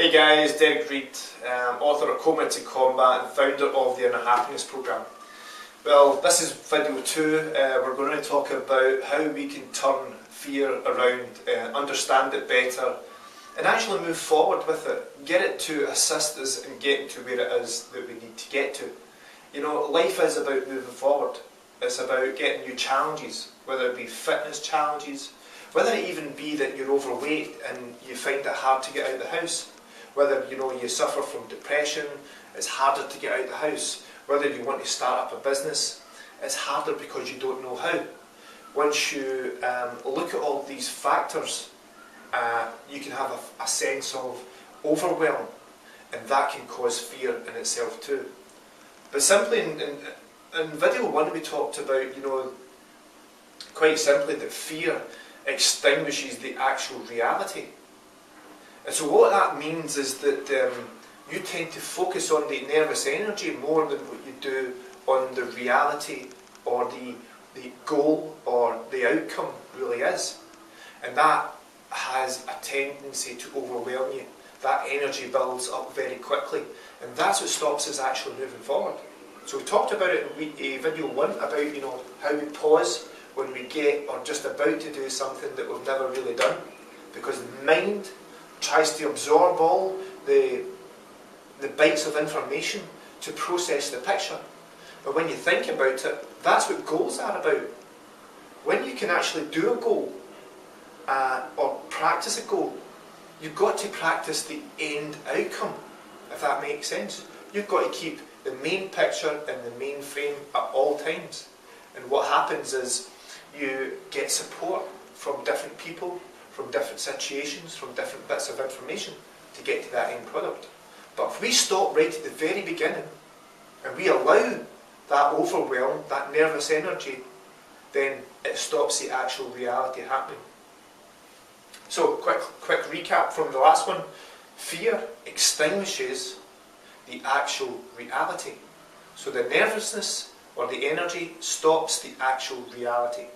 Hey guys, Derek Reid, author of Coma to Combat and founder of the Inner Happiness Programme. Well, this is video 2. We're going to talk about how we can turn fear around, understand it better and actually move forward with it. Get it to assist us in getting to where it is that we need to get to. You know, life is about moving forward. It's about getting new challenges, whether it be fitness challenges, whether it even be that you're overweight and you find it hard to get out of the house. Whether you suffer from depression, it's harder to get out of the house. Whether you want to start up a business, it's harder because you don't know how. Once you look at all these factors, you can have a sense of overwhelm, and that can cause fear in itself too. But simply in video 1 we talked about, quite simply that fear extinguishes the actual reality. And so what that means is that you tend to focus on the nervous energy more than what you do on the reality or the goal or the outcome really is. And that has a tendency to overwhelm you. That energy builds up very quickly, and that's what stops us actually moving forward. So we talked about it in video 1 about how we pause when we get or just about to do something that we've never really done, because the mind tries to absorb all the bites of information to process the picture. But when you think about it, that's what goals are about. When you can actually do a goal or practice a goal, you've got to practice the end outcome, if that makes sense. You've got to keep the main picture in the main frame at all times. And what happens is you get support from different people, from different situations, from different bits of information to get to that end product. But if we stop right at the very beginning and we allow that overwhelm, that nervous energy, then it stops the actual reality happening. So, quick recap from the last one. Fear extinguishes the actual reality. So the nervousness or the energy stops the actual reality.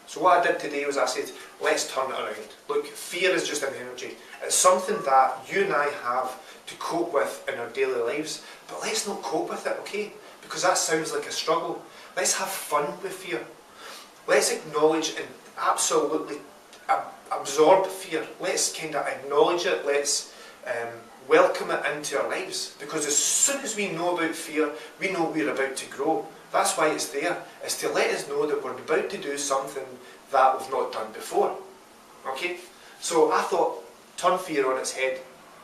So what I did today was I said, let's turn it around. Look, fear is just an energy. It's something that you and I have to cope with in our daily lives. But let's not cope with it, okay? Because that sounds like a struggle. Let's have fun with fear. Let's acknowledge and absolutely absorb fear. Let's kind of acknowledge it. Let's welcome it into our lives. Because as soon as we know about fear, we know we're about to grow. That's why it's there. It's to let us know that we're about to do something that we've not done before. Okay? So I thought, turn fear on its head.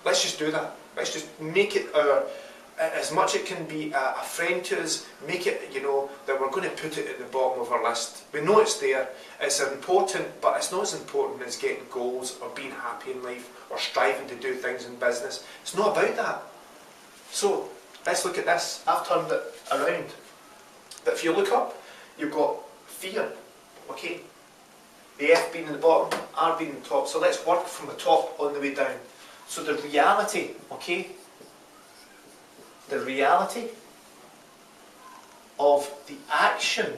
Let's just do that. Let's just make it our, as much it can be a friend to us, make it, that we're going to put it at the bottom of our list. We know it's there. It's important, but it's not as important as getting goals or being happy in life or striving to do things in business. It's not about that. So, let's look at this. I've turned it around. But if you look up, you've got fear, okay? The F being in the bottom, R being in the top. So let's work from the top on the way down. So the reality, okay? The reality of the action.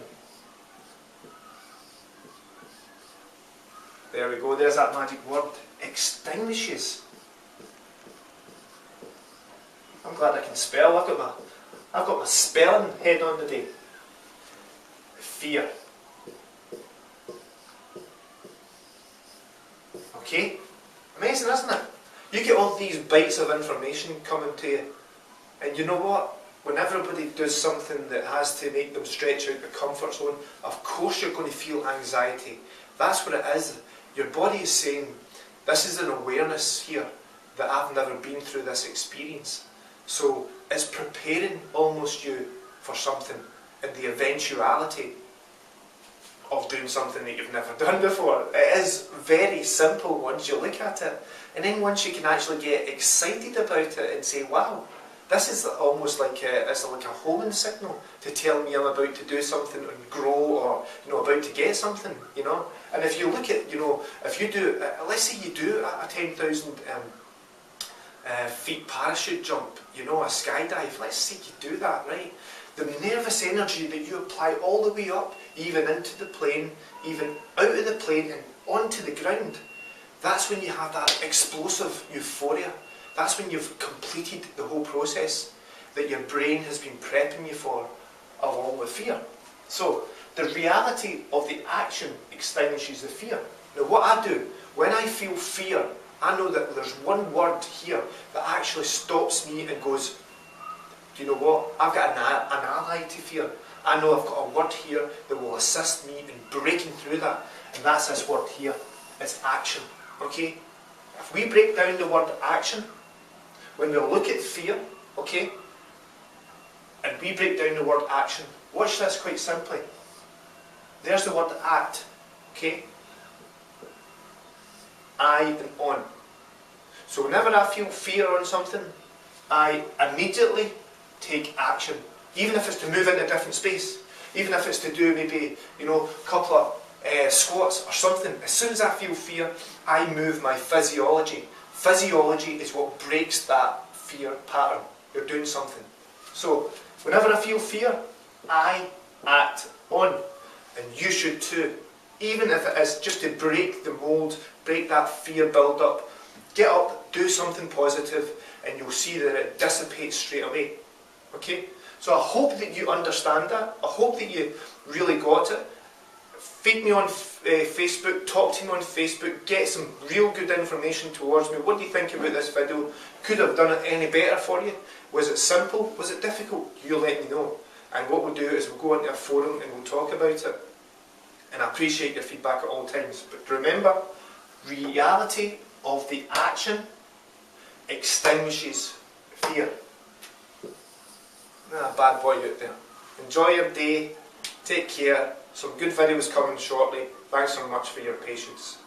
There we go, there's that magic word. Extinguishes. I'm glad I can spell. I've got my spelling head on today. Fear. Okay? Amazing, isn't it? You get all these bites of information coming to you, and you know what? When everybody does something that has to make them stretch out their comfort zone, of course you're going to feel anxiety. That's what it is. Your body is saying, this is an awareness here that I've never been through this experience. So it's preparing almost you for something in the eventuality of doing something that you've never done before. It is very simple once you look at it. And then once you can actually get excited about it and say, wow, this is almost like it's like a homing signal to tell me I'm about to do something and grow, or about to get something, And if you look at, if you do, let's say you do a 10,000 feet parachute jump, a skydive, let's say you do that, right? The nervous energy that you apply all the way up, even into the plane, even out of the plane and onto the ground, that's when you have that explosive euphoria. That's when you've completed the whole process that your brain has been prepping you for, along with fear. So, the reality of the action extinguishes the fear. Now what I do, when I feel fear, I know that there's one word here that actually stops me and goes, do you know what? I've got an ally to fear. I know I've got a word here that will assist me in breaking through that. And that's this word here. It's action. Okay? If we break down the word action, when we look at fear, okay, and we break down the word action, watch this quite simply. There's the word act. Okay? I and on. So whenever I feel fear on something, I immediately take action. Even if it's to move into a different space, even if it's to do maybe, you know, a couple of squats or something, as soon as I feel fear, I move my physiology. Physiology is what breaks that fear pattern. You're doing something. So, whenever I feel fear, I act on. And you should too. Even if it is just to break the mould, break that fear build up, get up, do something positive, and you'll see that it dissipates straight away. Okay? So I hope that you understand that. I hope that you really got it. Feed me on Facebook, talk to me on Facebook, get some real good information towards me. What do you think about this video? Could I have done it any better for you? Was it simple? Was it difficult? You let me know. And what we'll do is we'll go into a forum and we'll talk about it. And I appreciate your feedback at all times. But remember, reality of the action extinguishes fear. Bad boy out there. Enjoy your day. Take care. Some good videos coming shortly. Thanks so much for your patience.